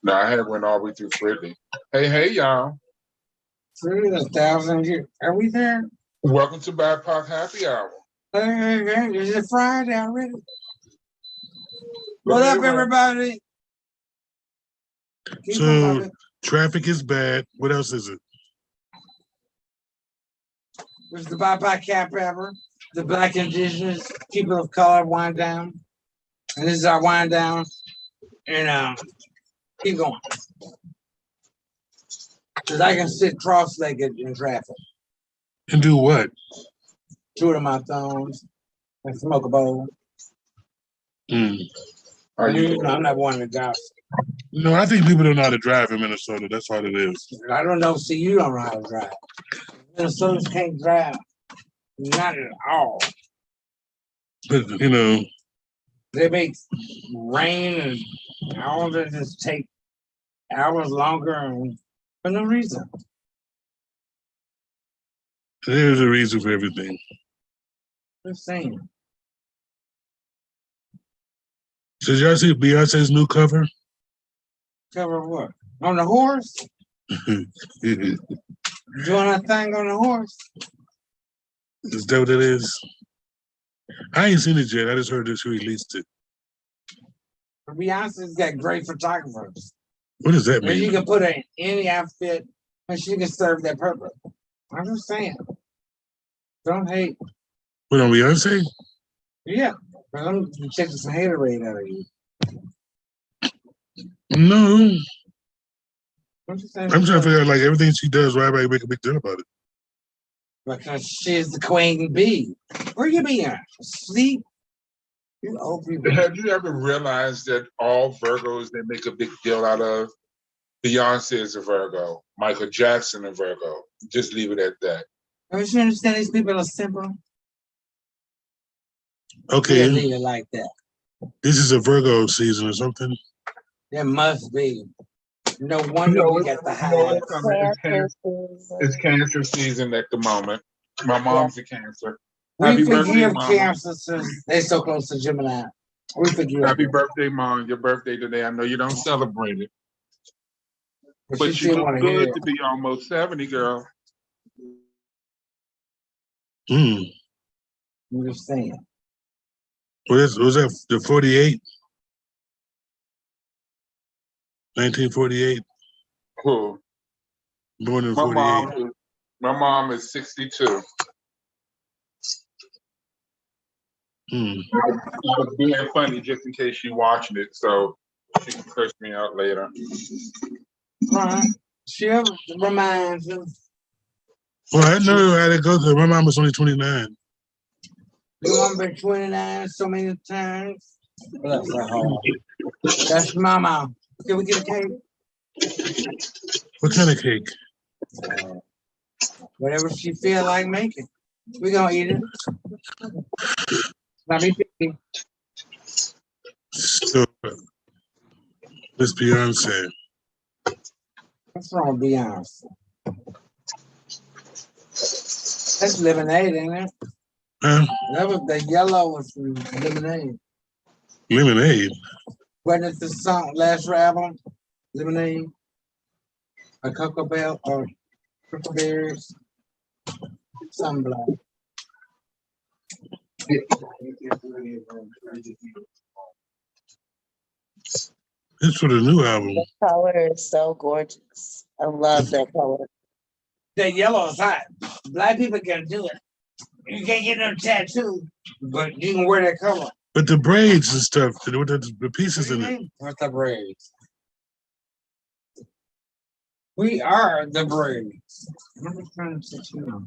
No, I had went all the way through Fridley. Hey, y'all. Through 1,000 years. Are we there? Welcome to BIPOC Happy Hour. Hey, is it Friday already? What up, everybody? So traffic is bad. What else is it? It's the BIPOC Cap Rapper, the Black Indigenous People of Color wind down. And this is our wind down. And keep going. Because I can sit cross-legged in traffic. And do what? Twiddle my thumbs and smoke a bowl. Mm. I'm not one to gossip. No, I think people don't know how to drive in Minnesota. That's all it is. I don't know. See, you don't know how to drive. Minnesotans can't drive. Not at all. But, you know. They make rain and all that just take hours longer and for no reason. There's a reason for everything. Just saying. So did y'all see Beyonce's new cover? Cover what? On the horse? Doing a thing on the horse? Is that what it is? I ain't seen it yet. I just heard that she released it. Beyonce's got great photographers. What does that mean? And you can put her in any outfit and she can serve that purpose. I'm just saying. Don't hate. What, on Beyonce? Yeah. But I'm checking some haterade out of you. No. I'm trying to figure out, like, everything she does, why everybody make a big deal about it? Because she's the queen bee. Where you be at? Sleep? You old people. Have you ever realized that all Virgos they make a big deal out of? Beyonce is a Virgo. Michael Jackson a Virgo. Just leave it at that. Don't you understand these people are simple? Okay. Yeah, leave it like that. This is a Virgo season or something? There must be. No wonder we got the high. It's cancer season at the moment. My mom's a Cancer. We forgive Cancer since they're so close to Gemini. We forgive. Happy birthday, Mom. Your birthday today. I know you don't celebrate it. But you look good to be almost 70, girl. Hmm. I'm just saying. Was that the 48? 1948? Who? Born in 48. My mom is 62. Hmm. I was being funny just in case she's watching it, so she can curse me out later. She reminds us. Well, I know how to go. My mom was only 29. Your mom been 29 so many times. Bless her heart. That's mama. Can we get a cake? What kind of cake? Whatever she feel like making. We gonna eat it. Not me picky. So, Miss Beyonce. What's wrong with Beyonce? That's lemonade, ain't it? Huh? That was the yellow was from lemonade. Lemonade? Wasn't it the song last album? Lemonade? A Cocoa Bell or Cocoa Berries? Something black. It's for the new album. The color is so gorgeous. I love that color. That yellow is hot. Black people can do it. You can't get no tattoo, but you can wear that color. But the braids and stuff, the pieces in it. What's the braids? We are the braids. I'm just trying to let you know.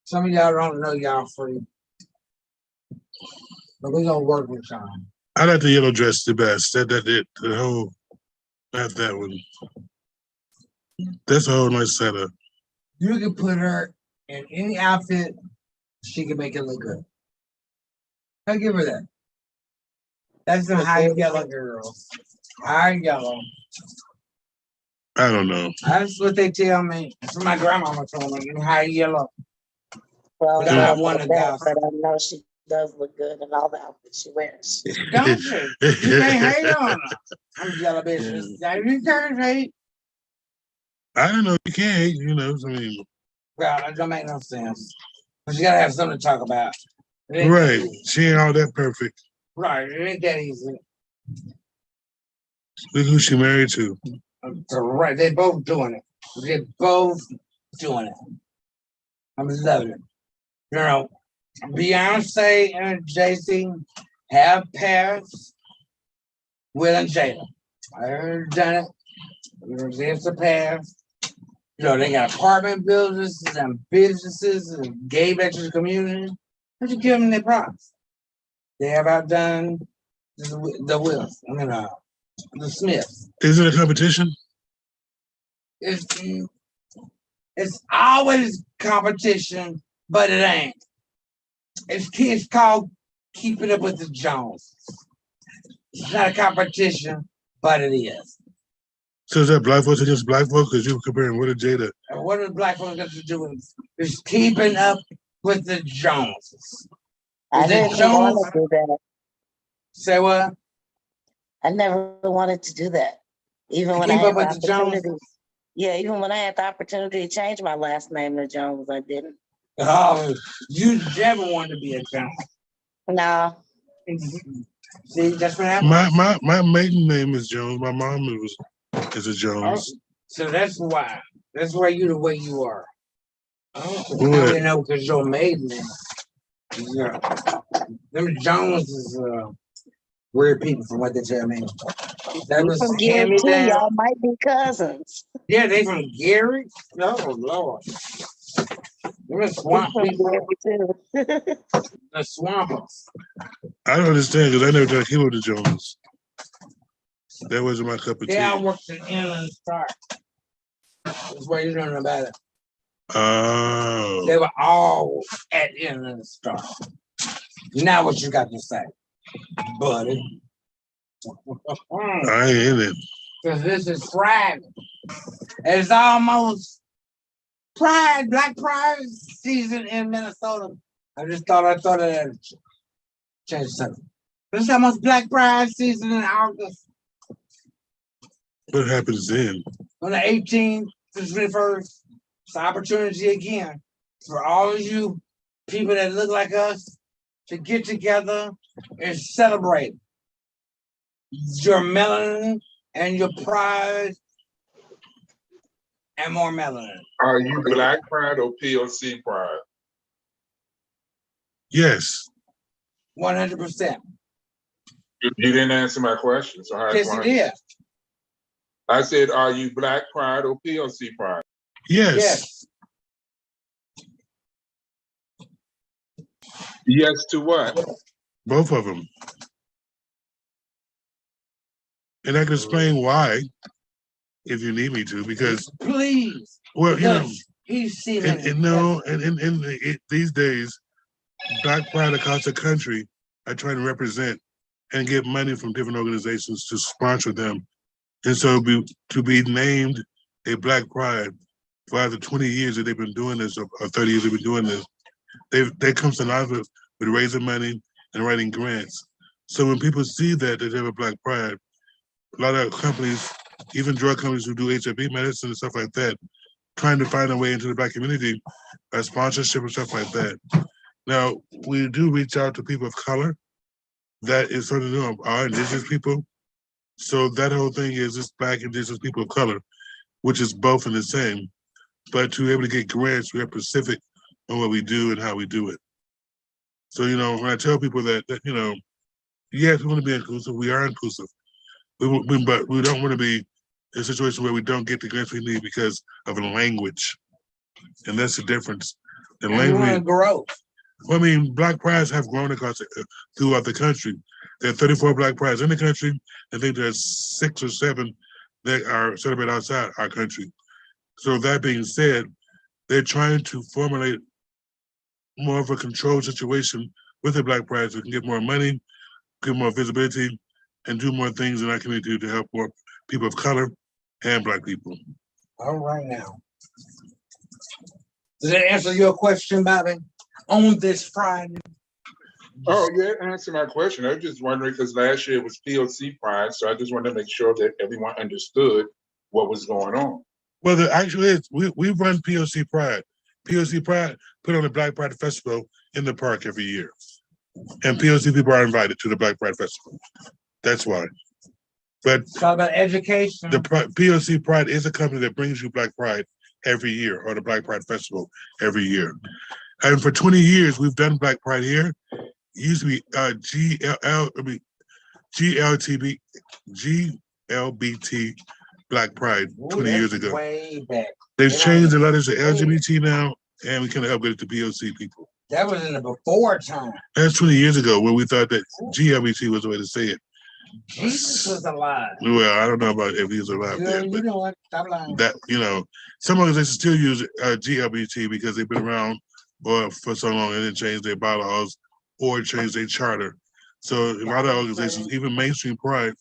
Some of y'all don't know y'all free. But we gonna work with y'all. I like the yellow dress the best. The whole, not that one. That's a whole nice setup. You can put her in any outfit, she can make it look good. I'll give her that. That's the high yellow girls. High yellow. I don't know. That's what they tell me. That's what my grandmama told me. High yellow. Well, I want to but I know she does look good in all the outfits she wears. Don't you? You can't hate on her. I'm yellow bitches. You can't hate. I don't know. You can't hate, you know. I mean, Well, that don't make no sense. But you gotta have something to talk about. right. She ain't all that perfect. Right. It ain't that easy. Look who she married to. Right. They both doing it. They're both doing it. I'm loving it. You know, Beyonce and Jay-Z have passed Will and Jada. I heard done it. There's a pass. You know, they got apartment buildings and businesses and gay back to the community. But you give them their props. They have outdone the Wills. I mean, the Smiths. Is it a competition? It's always competition, but it ain't. It's called keeping up with the Joneses. It's not a competition, but it is. So is that black folks against black folks? Because you were comparing Will and Jada. And what does black folks got to do with it? It's keeping up with the Joneses. I Is it didn't Jones? want to do that. Say what? I never wanted to do that. Even when I Keep had up the with the Joneses? opportunity. Yeah, even when I had the opportunity to change my last name to Jones, I didn't. Oh, you never wanted to be a Jones. No. See, that's what happened. My maiden name is Jones. My mom is a Jones. Oh, so that's why. That's why you the way you are. Oh, What? now we know because your maiden name. Yeah. Them Jones is weird people from what they tell me. That You was from Gary hand me too. down. Y'all might be cousins. Yeah, they from Gary. Oh Lord. Them swamp You from people. Gary too. The swampers. I don't understand because I never tried to keep up with the Jones. That wasn't my cup of tea. They all worked in Inland Star. That's why you don't know about it. Oh. They were all at Inland Star. Now what you got to say, buddy? I ain't in it. Because this is Friday. It's almost Pride, Black Pride season in Minnesota. I thought of that. Change something. It's almost Black Pride season in August. What happens then? On the 18th to the 21st, it's an opportunity again for all of you people that look like us to get together and celebrate your melanin and your pride and more melanin. Are you Black Pride or POC Pride? Yes. 100%. You didn't answer my question, so I Yes, it is. I said, are you Black Pride or POC Pride? Yes. Yes. Yes to what? Both of them. And I can explain why, if you need me to, because Please. well, you know, He's seen and these days, Black Pride across the country are trying to represent and get money from different organizations to sponsor them. And so to be named a Black Pride for either 20 years that they've been doing this or 30 years they've been doing this, they come to life with raising money and writing grants. So when people see that they have a Black Pride, a lot of companies, even drug companies who do HIV medicine and stuff like that, trying to find a way into the Black community by sponsorship and stuff like that. Now, we do reach out to people of color. That is something new, our indigenous people. So that whole thing is just Black indigenous people of color, which is both in the same. But to be able to get grants, we are specific on what we do and how we do it. So, you know, when I tell people that you know, yes, we want to be inclusive, we are inclusive. But we don't want to be in a situation where we don't get the grants we need because of a language. And that's the difference. The language grow. Well, I mean, Black Prides have grown throughout the country. There are 34 Black Prides in the country. I think there's 6 or 7 that are celebrated outside our country. So that being said, they're trying to formulate more of a controlled situation with the Black Prides so we can get more money, get more visibility, and do more things in our community to help more people of color and Black people. All right now. Does that answer your question, Bobby? On this Friday, Oh, yeah, answer my question. I was just wondering because last year it was POC Pride, so I just wanted to make sure that everyone understood what was going on. Well, the actual is we run POC Pride. POC Pride put on the Black Pride Festival in the park every year, and POC people are invited to the Black Pride Festival. That's why. But It's all about education. the POC Pride is a company that brings you Black Pride every year, or the Black Pride Festival every year. And for 20 years, we've done Black Pride here. It used to be GLTB, GLBT Black Pride 20 years ago. Way back. They've changed the letters to LGBT now, and we kind of upgraded to POC people. That was in the before time. That's 20 years ago when we thought that GLBT was the way to say it. Jesus was alive. Well, I don't know about if he was alive then, You but know what? Stop lying. that, some organizations still use GLBT because they've been around for so long and didn't change their bylaws or change their charter. So a lot of organizations, even mainstream Pride,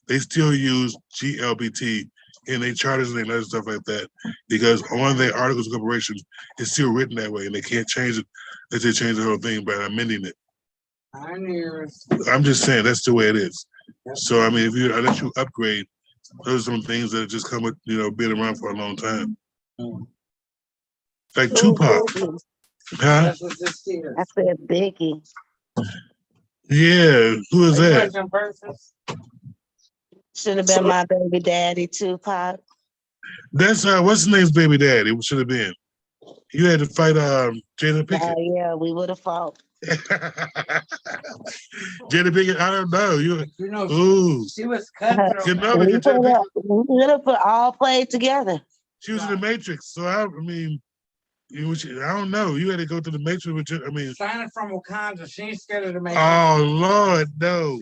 they still use GLBT in their charters and their letters, stuff like that, because on their articles of incorporation, it's still written that way, and they can't change it unless they change the whole thing by amending it. I'm just saying that's the way it is. So I mean, unless you upgrade, those are some things that just come with being around for a long time. Like Tupac, huh? I said Biggie. Yeah, who is that? Should have been my baby daddy, Tupac. That's what's his name's baby daddy? It should have been. You had to fight Jada Pinkett. Oh yeah, we would have fought. Jada Pinkett, I don't know. She was cutthroat. We would have all played together. She was in the Matrix, so I mean, I don't know. You had to go through the Matrix with Signing from Wakanda, she ain't scared of the Matrix. Oh Lord, no.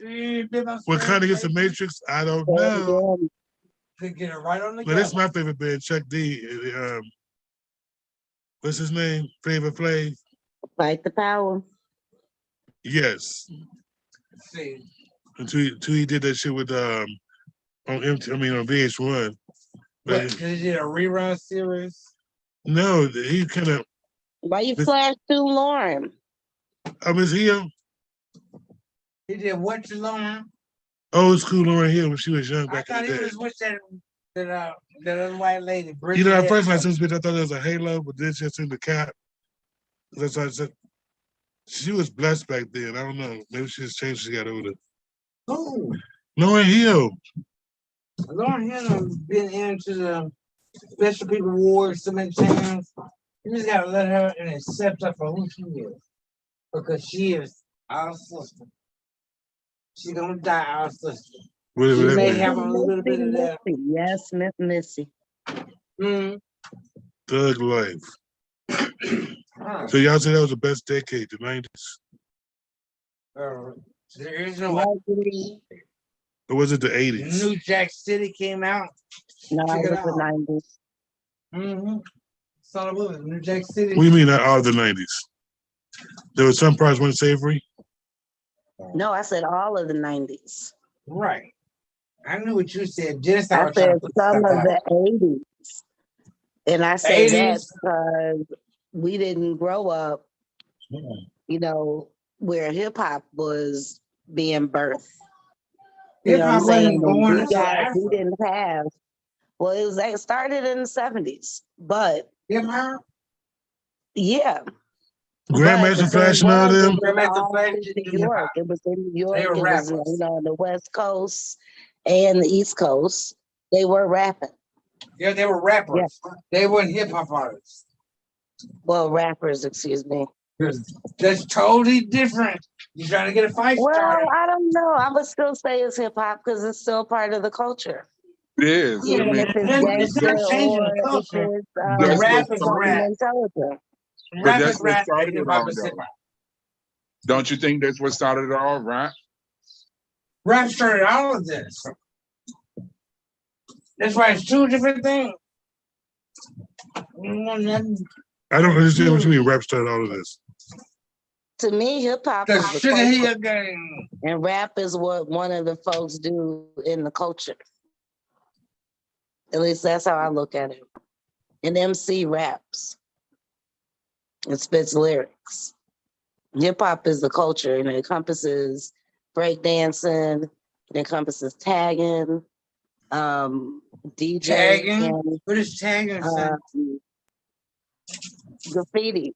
Wakanda gets the Matrix, I don't know. Could get it right on the. But that's my favorite band, Chuck D. What's his name? Flavor Flav. Fight the power. Yes. See. Until he did that shit with on VH1. But he did a rerun series. No, he kind of. Why you flash through Lauren? Is him? He did what to Lauren? Old school Lauren Hill when she was young back in the day. I thought he was with that other white lady. At first when I saw this bitch, I thought it was a halo, but then she had seen the cap. That's why I said she was blessed back then. I don't know. Maybe she just changed. She got older. Oh, Lauren Hill. Lauren Hill has been into the Special People Awards so many times. You just gotta let her and accept her for who she is, because she is our sister. She's gonna die our sister. She may have a little bit of that. Yes, Miss Missy. Thug life. So y'all say that was the best decade, the 90s? There is no. Or was it the 80s? New Jack City came out. No, it was the 90s. Saw the movie, New Jack City. What do you mean not all the 90s? There was some parts weren't savory? No, I said all of the 90s. Right. I knew what you said. Just I said some of the 80s. And I say that because we didn't grow up, where hip hop was being birthed. Hip hop wasn't going. We didn't have. Well, it started in the 70s, but hip hop. Yeah. Grandmaster Flash and all them. Grandmaster Flash in New York. It was in New York. They were rappers. It was, on the West Coast and the East Coast. They were rapping. Yeah, they were rappers. Yeah. They weren't hip hop artists. Well, rappers, excuse me. That's totally different. You're trying to get a fight started. Well, I don't know. I would still say it's hip hop because it's still part of the culture. It is. Even if it's gangster or if it's rap is rap. Intelligent. But that's what started it all, though. Don't you think that's what started it all, right? Rap started all of this. That's why it's two different things. I don't understand what you mean rap started all of this. To me, hip hop is the Sugar Hill Gang. And rap is what one of the folks do in the culture. At least that's how I look at it. An MC raps and spits lyrics. Hip hop is the culture, and it encompasses breakdancing, it encompasses tagging, Tagging? DJing, What is tagging? Son? graffiti.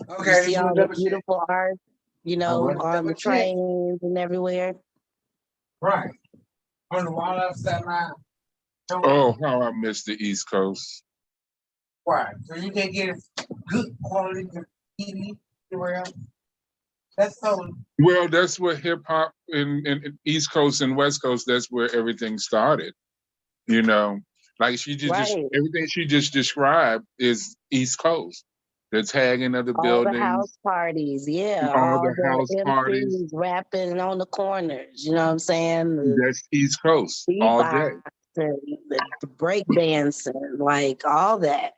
Okay, You this see is all the double check. beautiful art, on the trains and everywhere. Right. On the wall outside my. Oh, how I miss the East Coast. Right. So you can get good quality graffiti everywhere else. That's so. Well, that's where hip hop in East Coast and West Coast, that's where everything started. You know, like she just Right. everything she just described is East Coast. The tagging of the All the buildings, house parties, yeah. all All the the house parties. MCs rapping on the corners, you know what I'm saying? The That's East Coast all day. beatbox and the break dancing, like all that.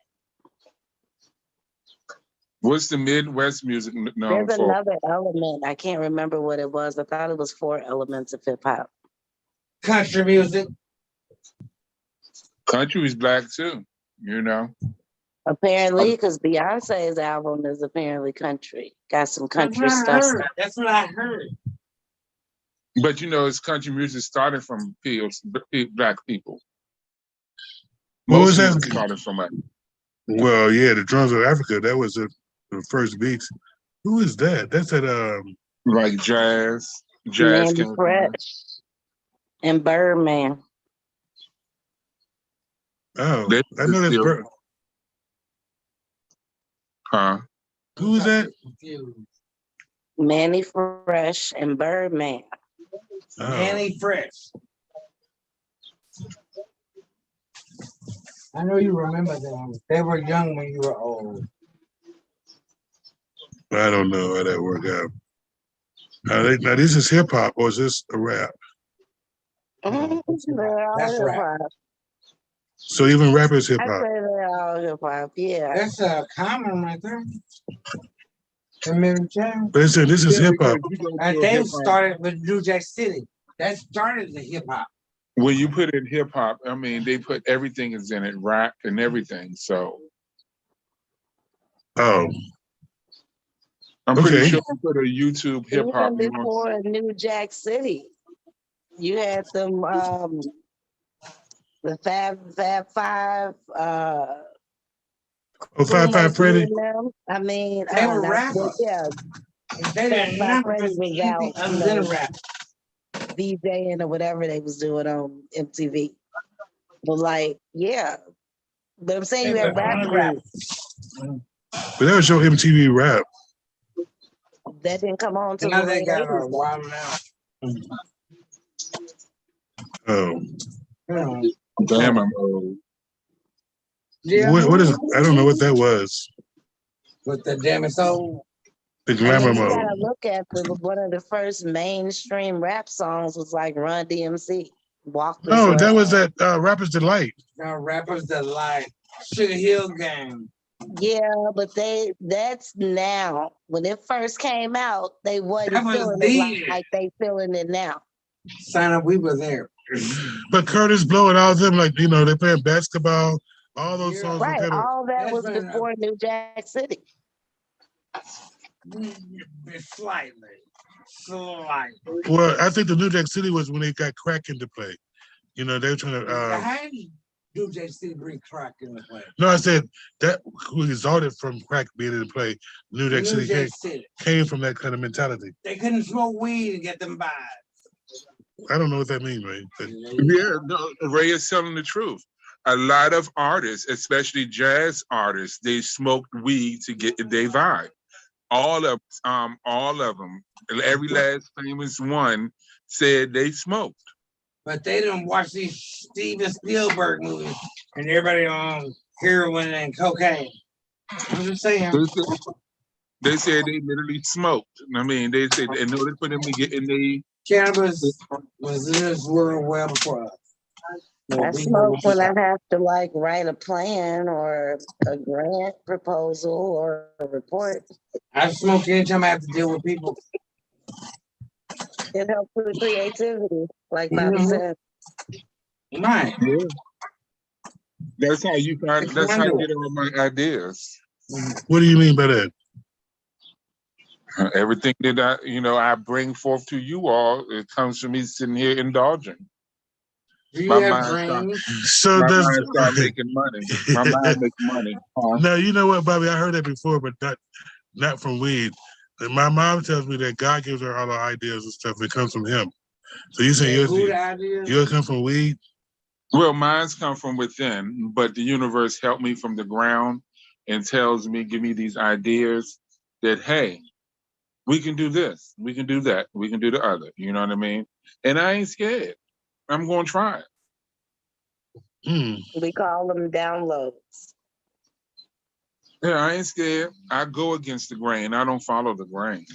What's the Midwest music known There's for? another element. I can't remember what it was. I thought it was 4 elements of hip hop. Country music. Country is black too, you know. Apparently, because Beyonce's album is apparently country. Got some That's country what I stuff. heard. That's what I heard. But you know, it's country music started from black people. What was Most that? started from us. Well, yeah, the drums of Africa. That was the first beats. Who is that? That's at Like jazz. Jazz Mandy came from Fresh and Birdman. oh, They I know that's still, huh? Who is that? Manny Fresh and Birdman. Oh. Manny Fresh. I know you remember them. They were young when you were old. I don't know how that worked out. Now this is hip hop, or is this a rap? That's right. So even rap is hip I hop. say they're all hip hop, yeah. That's a common right there. And Mary Jane. But listen, this is hip hop. And they started with New Jack City. That started the hip hop. When you put in hip hop, I mean, they put everything is in it, rap and everything. So, Oh, I'm pretty sure I put a YouTube hip hop. Even before New Jack City, you had them, the Fab Five. Fab Five Freddy. I mean, they were rappers. Yeah, they didn't never was out, other than a rap. DJing or whatever they was doing on MTV. But like, yeah. But I'm saying you have rap groups. But that was your MTV rap. That didn't come on till now the they late got a 80s. while now. Oh. Damn, I'm old. Yeah. What is? I don't know what that was. With the damn soul. The glamour mode. You gotta look at one of the first mainstream rap songs was like Run DMC. Walk This No, Way. that was that Rapper's Delight. Now Rapper's Delight. Sugar Hill Gang. Yeah, but that's now. When it first came out, they wasn't feeling it like they feeling it now. Sign up, we were there. But Curtis Blow and all of them, like, they playing basketball, all those songs. Right, Kind of, all that was before New Jack City. Slightly. Well, I think the New Jack City was when they got crack into play. They were trying to. How did New Jack City bring crack into play? No, I said that who resulted from crack being in play. New Jack City came from that kind of mentality. They couldn't smoke weed and get them by. I don't know what that means, Ray. But... Yeah, no, Ray is telling the truth. A lot of artists, especially jazz artists, they smoked weed to get their vibe. All of them, every last famous one said they smoked. But they didn't watch these Steven Spielberg movies and everybody on heroin and cocaine. I'm just saying. They said they literally smoked. I mean, they said in order for them to get in the cannabis was in this world well before us. I smoke when I have to write a plan or a grant proposal or a report. I smoke anytime I have to deal with people. It helps with creativity, like Bobby said. Right. Yeah. That's how you find. That's how you get all my ideas. What do you mean by that? Everything that I bring forth to you all, it comes from me sitting here indulging. Do you My have mind start, dreams? So my does mind start making money. My mind makes money. Huh? no, you know what, Bobby? I heard that before, but not from weed. And my mom tells me that God gives her all the ideas and stuff. It comes from Him. So you say Who the ideas? yours come from weed? Well, mine's come from within, but the universe helped me from the ground and tells me, give me these ideas that, hey, we can do this, we can do that, we can do the other. You know what I mean? And I ain't scared. I'm going to try it. Hmm. We call them downloads. Yeah, I ain't scared. I go against the grain. I don't follow the grain.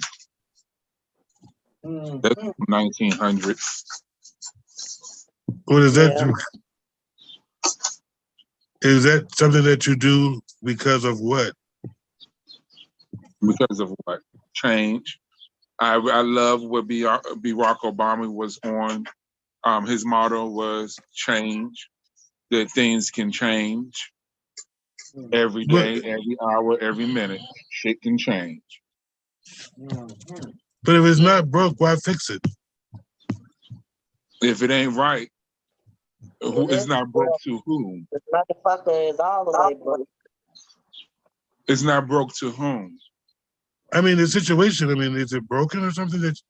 That's Mhm. 1900s What is that? Yeah. Is that something that you do because of what? because of what? Change. I love what Barack Obama was on. His motto was change, that things can change every But day, every hour, every minute. Shit can change. Mhm. but if it's not broke, why fix it? If it ain't right, It it's is not broke broke. to whom? The motherfucker is all the way broke. It's not broke to whom? I mean, the situation. I mean, is it broken or something that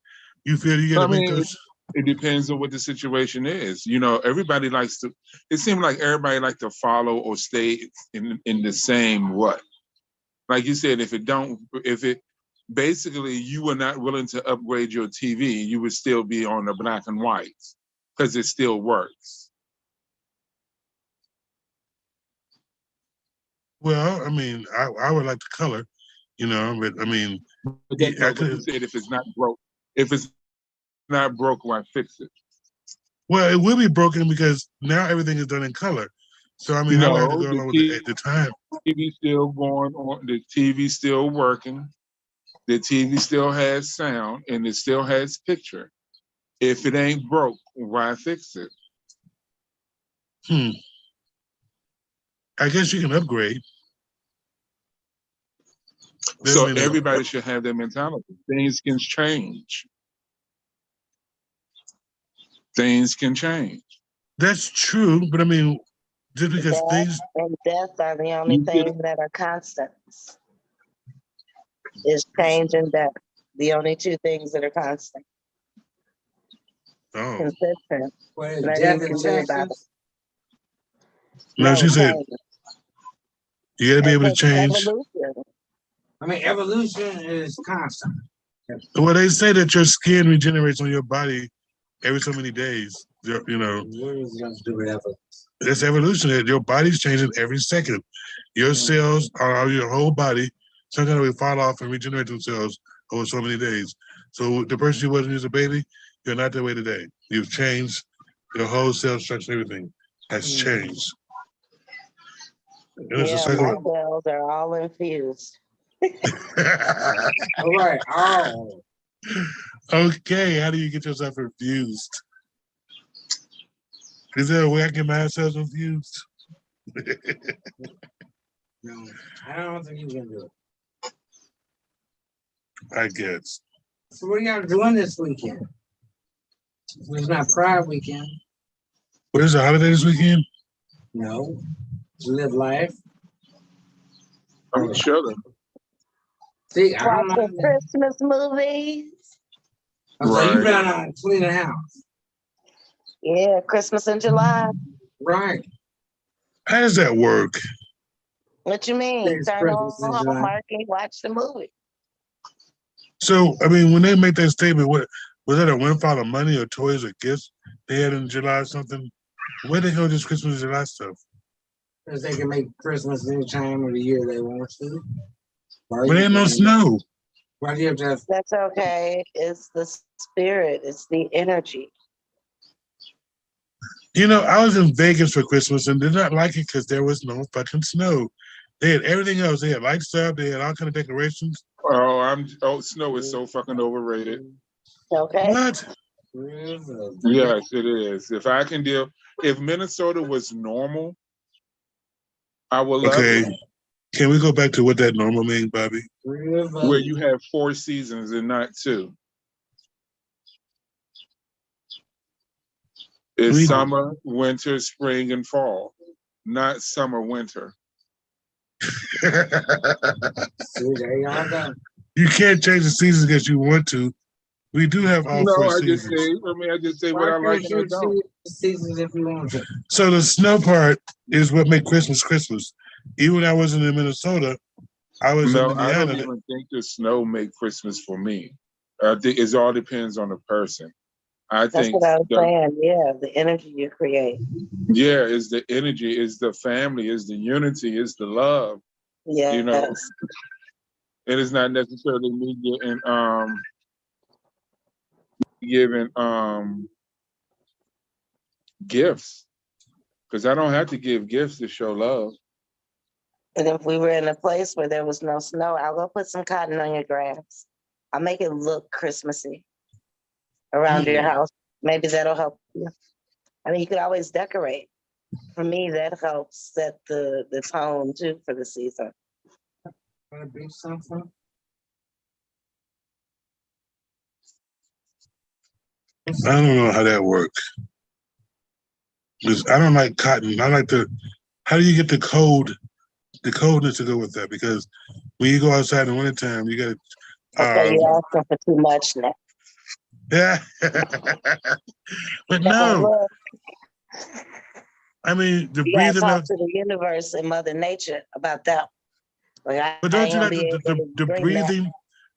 you feel you got I to make mean, those? it depends on what the situation is. Everybody likes to. It seems like everybody like to follow or stay in the same what. Like you said, if it basically you were not willing to upgrade your TV, you would still be on the black and white because it still works. Well, I mean, I would like the color, but I mean, But that's I not what you could. said. If it's not broke, why fix it? Well, it will be broken because now everything is done in color. So I mean, I would have to No, go the along with the time. TV still going on. The TV still working. The TV still has sound and it still has picture. If it ain't broke, why fix it? Hmm. I guess you can upgrade. Doesn't So mean that. everybody should have that mentality. Things can change. Things can change. That's true, but I mean, just because Death things. and death are the only You get things that are constants. Is change and death. The only two things that are constant, Oh consistent. What is Nothing death you in can do about it. Texas? no, No she said change. you got to be able to It's change. evolution. I mean, evolution is constant. Well, they say that your skin regenerates on your body every so many days. What is it going to do with evolution? It's evolution. That your body's changing every second. Your cells are your whole body. Sometimes we fall off and regenerate themselves over so many days. So the person you was when you was a baby, you're not that way today. You've changed. Your whole cell structure, everything has changed. And it's a Yeah, cycle. my cells are all infused. All right. Oh. Okay, how do you get yourself infused? Is there a way I can get my cells infused? No, I don't think you can do it. I guess. So what are y'all doing this weekend? It's not Pride weekend. What is the holiday this weekend? No. Live life. I'm chilling. See, I don't Watching know. Christmas movies. So you Right. better not clean the house. Yeah, Christmas in July. Right. How does that work? What you mean? It's Turn on Christmas in July. Hallmark and watch the movie. So, I mean, when they make that statement, what was that a windfall of money or toys or gifts they had in July or something? Where they go this Christmas and July stuff? Because they can make Christmas any time of the year they want to. But there ain't no snow. Why do you have to have That's okay. It's the spirit. It's the energy. I was in Vegas for Christmas and did not like it because there was no fucking snow. They had everything else. They had lights up. They had all kind of decorations. Snow is so fucking overrated. Okay. What? Yes, it is. If Minnesota was normal, I would love Okay. it. Can we go back to what that normal means, Bobby? Where you have 4 seasons and not 2. It's summer, winter, spring, and fall, not summer, winter. See, there y'all go. You can't change the seasons because you want to. We do have all 4 I seasons. just say what I like and I don't. Seasons if you want to. So the snow part is what makes Christmas Christmas. Even when I was in Minnesota, I was in No, I don't Indiana. even think the snow make Christmas for me. I think it all depends on the person. I That's think what I was saying. Yeah, the energy you create. yeah, is the energy, is the family, is the unity, is the love. Yeah. You know, it is not necessarily me giving gifts, because I don't have to give gifts to show love. And if we were in a place where there was no snow, I'll go put some cotton on your grass. I'll make it look Christmassy around your house. Maybe that'll help you. I mean, you could always decorate. For me, that helps set the tone too for the season. Wanna bring something? I don't know how that works. Because I don't like cotton. I like how do you get the coldness to go with that? Because when you go outside in the wintertime, you got Okay, you're asking for too much now. Yeah. But no. I mean, the you gotta breathing talk of to the universe and Mother Nature about that. Like, but don't you like the breathing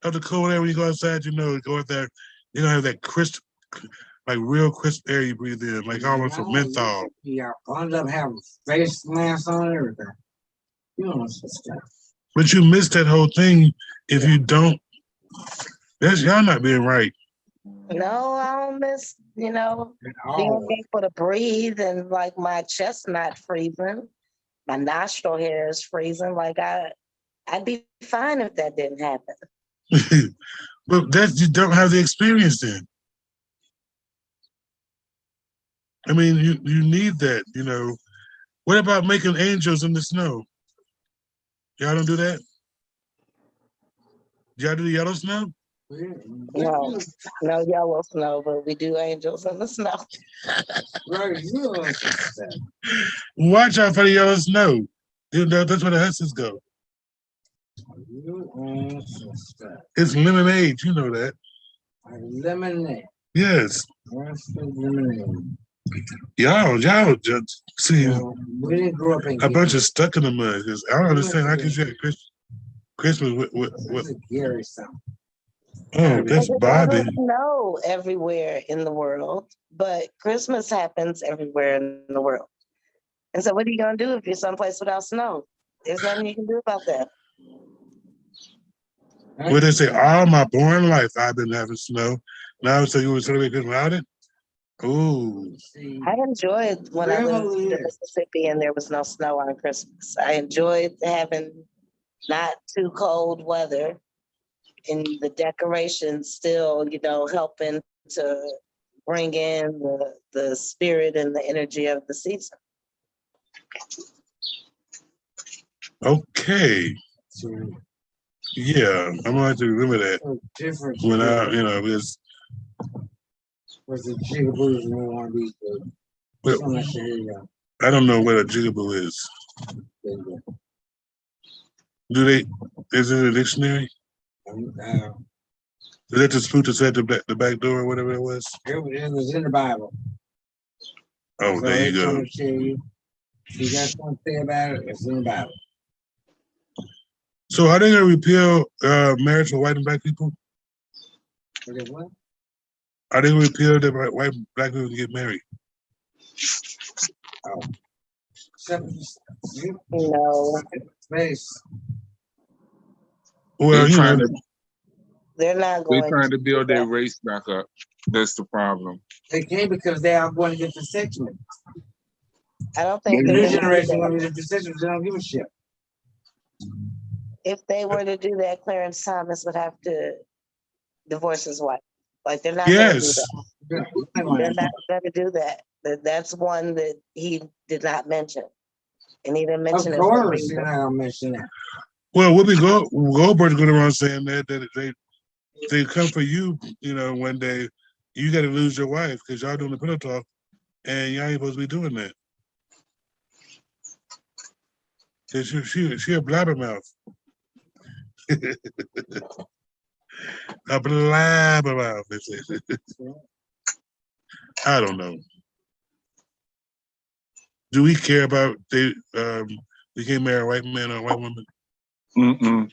of the cold air when you go outside, go out there, you're gonna have that crisp, like real crisp air you breathe in, like almost a menthol. Yeah, end up having face masks on and everything. You know what's stuff. But you miss that whole thing if you don't. That's y'all not being right. No, I don't miss, being able to breathe and like my chest not freezing, my nostril hair is freezing. Like I'd be fine if that didn't happen. But you don't have the experience then. I mean, you need that, What about making angels in the snow? Y'all don't do that? Y'all do the yellow snow? No yellow snow, but we do angels in the snow. Watch out for the yellow snow. That's where the Huskies go. It's lemonade, you know that. Lemonade. Yes. Lemonade. Y'all just see we didn't grow up in a bunch of stuck in the mud. I don't understand how could you have Christmas with Gary sound. Oh, that's Bobby. It doesn't snow everywhere in the world, but Christmas happens everywhere in the world. And so what are you gonna do if you're someplace without snow? There's nothing you can do about that. Well, they say all my born life I've been having snow. Now so you would celebrate Christmas without it? Ooh. I enjoyed when I lived in Mississippi and there was no snow on Christmas. I enjoyed having not too cold weather and the decorations still, helping to bring in the spirit and the energy of the season. Okay. Yeah, I'm gonna have to remember that. Different. When because what's the jigaboo you want to be? I don't know what a jigaboo is. Is it a dictionary? Is that the spook that's at the back door or whatever it was? It was in the Bible. Oh, so there you go. You got something to say about it? It's in the Bible. So are they gonna repeal marriage for white and black people? What? Are they gonna repeal that white and black people can get married? Oh. No. Space. Well, they're not going. They're trying to build their race back up. That's the problem. They can't because they are going to get the section. I don't think the new generation going to get the section. They don't give a shit. If they were to do that, Clarence Thomas would have to divorce his wife. Like they're not going to do that. They're not going to do that. That's one that he did not mention. And he didn't Of mention it for a course, reason. you're not gonna mention that. Well, Goldberg's going around saying that they come for you, one day, you got to lose your wife because y'all doing the pillow talk and y'all ain't supposed to be doing that. She a blabbermouth. A blabbermouth. I don't know. Do we care about we can't marry a white man or a white woman? Mm-mm.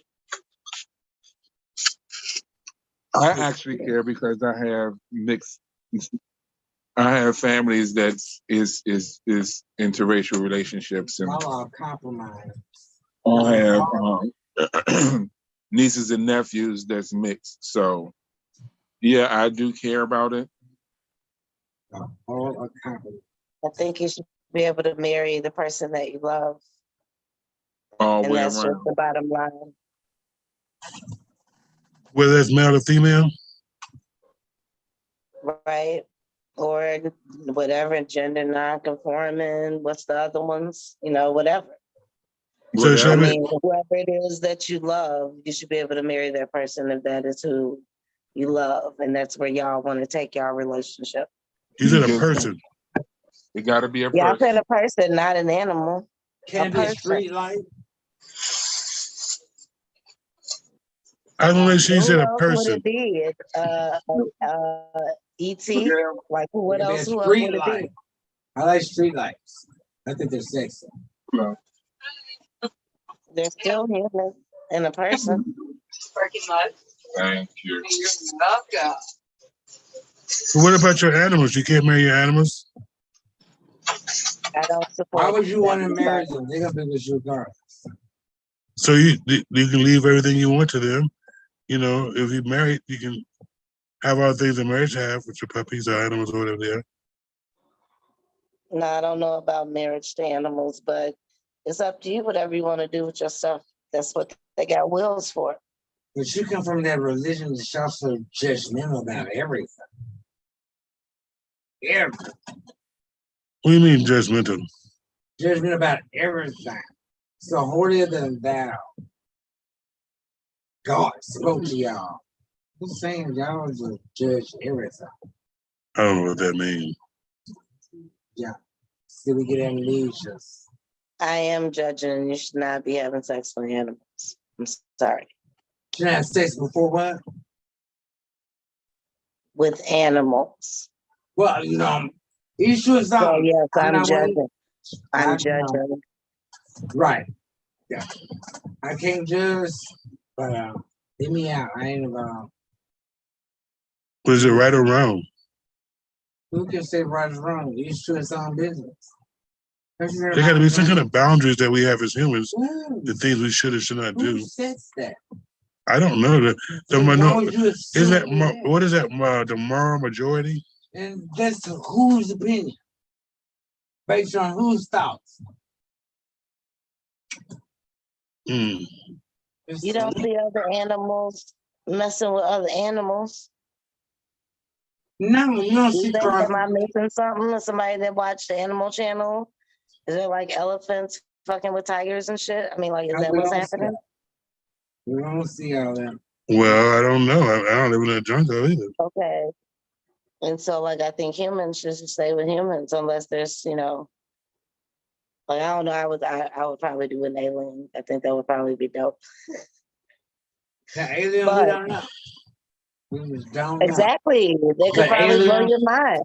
I actually care because I have mixed. I have families that is interracial relationships, and Compromise. I have nieces and nephews that's mixed. So, yeah, I do care about it. All a compromise. I think you should be able to marry the person that you love. All And way that's just around. the bottom line. Whether it's male or female? Right? Or whatever, gender non-conforming, what's the other ones? Whatever. So I mean, whoever it is that you love, you should be able to marry that person if that is who you love. And that's where y'all want to take y'all relationship. You said a person. It got to be a person. Yeah, I said a person, not an animal. Can it be a street light? I don't know. She said a Would person. it be? E.T.? Yeah. Like, what It could be else? a Who else street would it light. be? I like street lights. I think they're sexy. No. They're still human and a person. Parking lot. Thank you. You're welcome. What about your animals? You can't marry your animals? I don't support. Why would you want to that. marry them? They're gonna be with you regardless. So you can leave everything you want to them. If you're married, you can have all the things a marriage have with your puppies or animals or whatever they are. No, I don't know about marriage to animals, but it's up to you, whatever you want to do with your stuff. That's what they got wills for. But you come from that religion that's also judgmental about everything. Everything. What do you mean judgmental? Judgment about everything. So holier than thou. God spoke to y'all. Who's saying y'all just judge everything? I don't know what that means. Yeah. So we get amnesia. I am judging. You should not be having sex with animals. I'm sorry. Should I have sex before what? With animals. Well, you sure So something? yes, I'm not one- judging. I'm judging. Right. Yeah. I can't judge, but hit me out. I ain't about. Was it right or wrong? Who can say right or wrong? You sure it's on business. There got to be some kind of boundaries that we have as humans, Who the things we should or should not do. says that? I don't know. Isn't What is that? The moral majority? And that's whose opinion? Based on whose thoughts? Mm. You don't see other animals messing with other animals. No, you don't Do see they? crossing. Am I missing something? Somebody that watched the Animal Channel? Is there like elephants fucking with tigers and shit? I mean, like, is No, that we what's don't see happening? We don't see all that. Well, I don't know. I don't live in a jungle either. Okay. And so, like, I think humans should just stay with humans unless there's, like, I don't know. I would probably do an alien. I think that would probably be dope. The alien, But- we don't know. We just don't know. Exactly. They could The probably blow alien- your mind.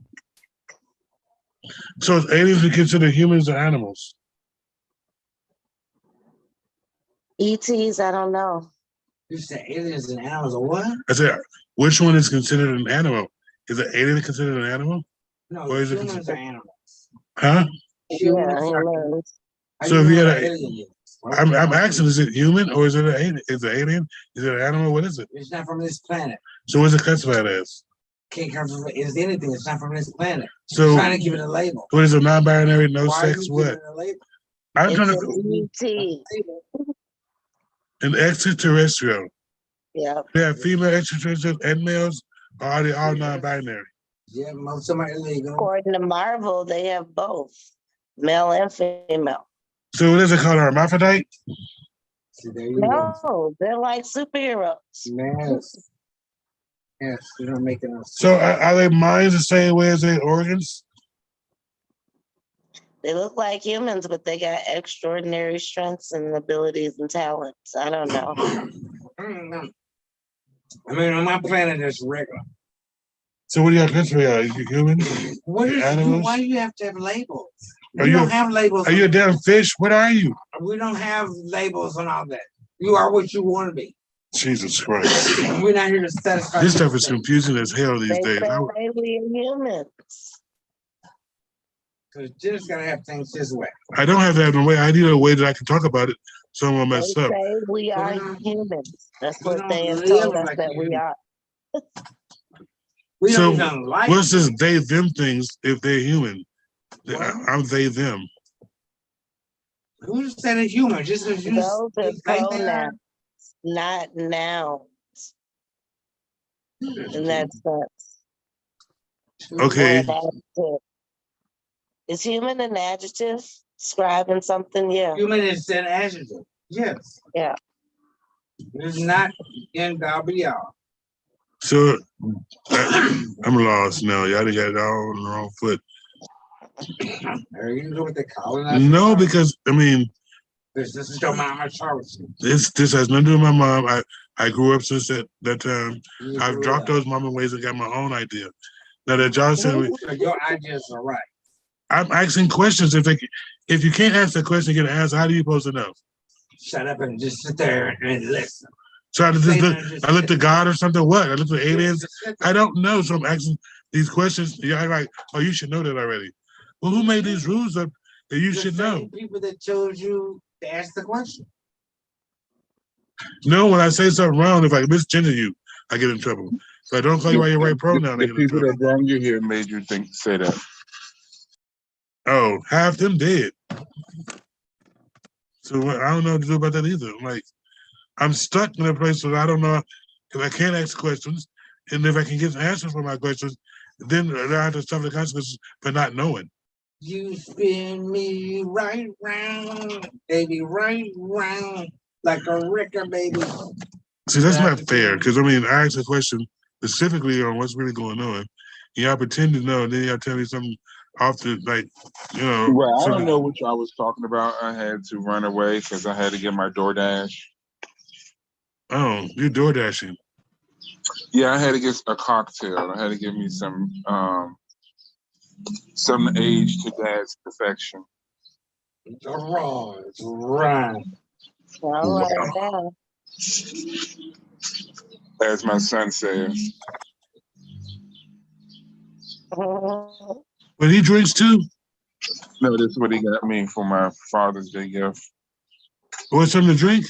So is aliens we consider humans or animals? ETs, I don't know. You said aliens and animals or what? I said, which one is considered an animal? Is an alien considered an animal? No, Or is it humans are animals. Huh? Humans Yeah, are humans. How So you if you know had what a- an alien is? I'm asking, is it human or is it an alien? Is it alien? Is it an animal? What is it? It's not from this planet. So what's it classified as? Can't come from is anything. It's not from this planet. So Trying to give it a label. what is a non-binary, no Why are sex, you what? giving it a label? I'm It's trying an to ET. an extraterrestrial. Yeah. They have female extraterrestrials and males, or are they all non-binary? Yeah, most of them are illegal. According to Marvel, they have both male and female. So what is it called? Hermaphrodite? See, there you go. No, they're like superheroes. Yes. Yes, you don't make enough sense. So are their minds the same way as their organs? They look like humans, but they got extraordinary strengths and abilities and talents. I don't know. I don't know. I mean, on my planet, it's regular. So what do you have picture of? Are you human? What is Animals? why do you have to have labels? Are We you don't have labels. Are you a damn fish? What are you? We don't have labels and all that. You are what you want to be. Jesus Christ. We're not here to satisfy. This stuff is confusing as hell these They days. say we are humans. Because just gotta have things this way. I don't have to have no way. I need a way that I can talk about it so I won't They mess up. say we are don't- humans. That's we what don't they have live told us like that we humans. are. We So, don't even like. What's this they them things if they're human? What? I'm they them. Who just said it's human? Just because you Those are just like they are. pronouns, not nouns. In that sense. Or Okay. an adjective. Is human an adjective? Describing something? Yeah. Human is an adjective. Yes. Yeah. It's not in WR. So I'm lost now. Y'all done got it all on the wrong foot. You know what they call it? No, because I mean This is your mama Charlie. this has nothing to do with my mom. I grew up since that time. I've You dropped grew up. those mama ways and got my own idea. Now that y'all said So your ideas are right. I'm asking questions. If you can't ask the question, get an answer. How do you supposed to know? Shut up and just sit there and listen. So I just Say look. no, just I looked sit at God or something. What? I looked at there. aliens. Just sit there. I don't know. So I'm asking these questions. Yeah, I'm like, oh, you should know that already. Well, who made these rules up that you The should same know? people that told you to ask the question. No, when I say something wrong, if I misgender you, I get in trouble. If I don't call you by your right pronoun, I The get in people trouble. that brought you here made you say that. Oh, half them dead. So I don't know what to do about that either. I'm stuck in a place where I don't know because I can't ask questions, and if I can get answers for my questions, then I have to suffer the consequences for not knowing. You spin me right round, baby, right round, like a record, baby. See, that's not fair because I mean, I asked a question specifically on what's really going on. Y'all pretend to know, and then y'all tell me something off the Well, I don't something. know what y'all was talking about. I had to run away because I had to get my DoorDash. Oh, you're door dashing. Yeah, I had to get a cocktail. I had to give me some age to dad's perfection. It's wrong. It's wrong. All right now. As my son says. But he drinks too. No, this is what he got me for my Father's Day gift. What's something to drink?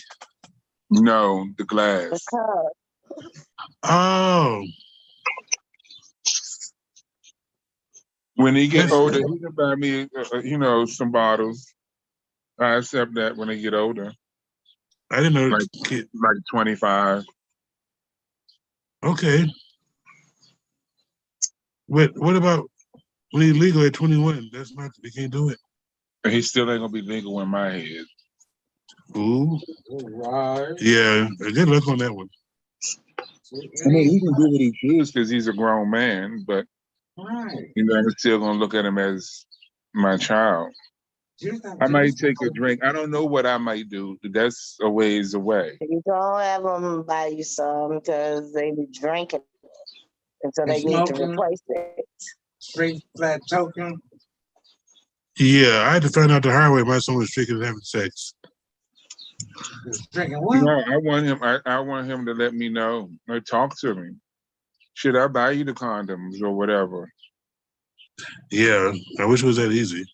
No, the glass. The cup. Oh, When he get Yes. older, he can buy me, some bottles. I accept that when they get older, I didn't know. like 25. Okay. But what about when he's legal at 21? That's not, we can't do it. And he still ain't gonna be legal in my head. Ooh. Right. Yeah, good luck on that one. I mean, he can do what he chooses because he's a grown man, but Right. I'm still gonna look at him as my child. I might take a drink. I don't know what I might do. That's a ways away. You don't have them buy you some because they be drinking it. And so they And need to smoking. replace it. Straight flat token. Yeah, I had to find out the hard way my son was drinking and having sex. Drinking what? No, I want him. I want him to let me know or talk to me. Should I buy you the condoms or whatever? Yeah, I wish it was that easy.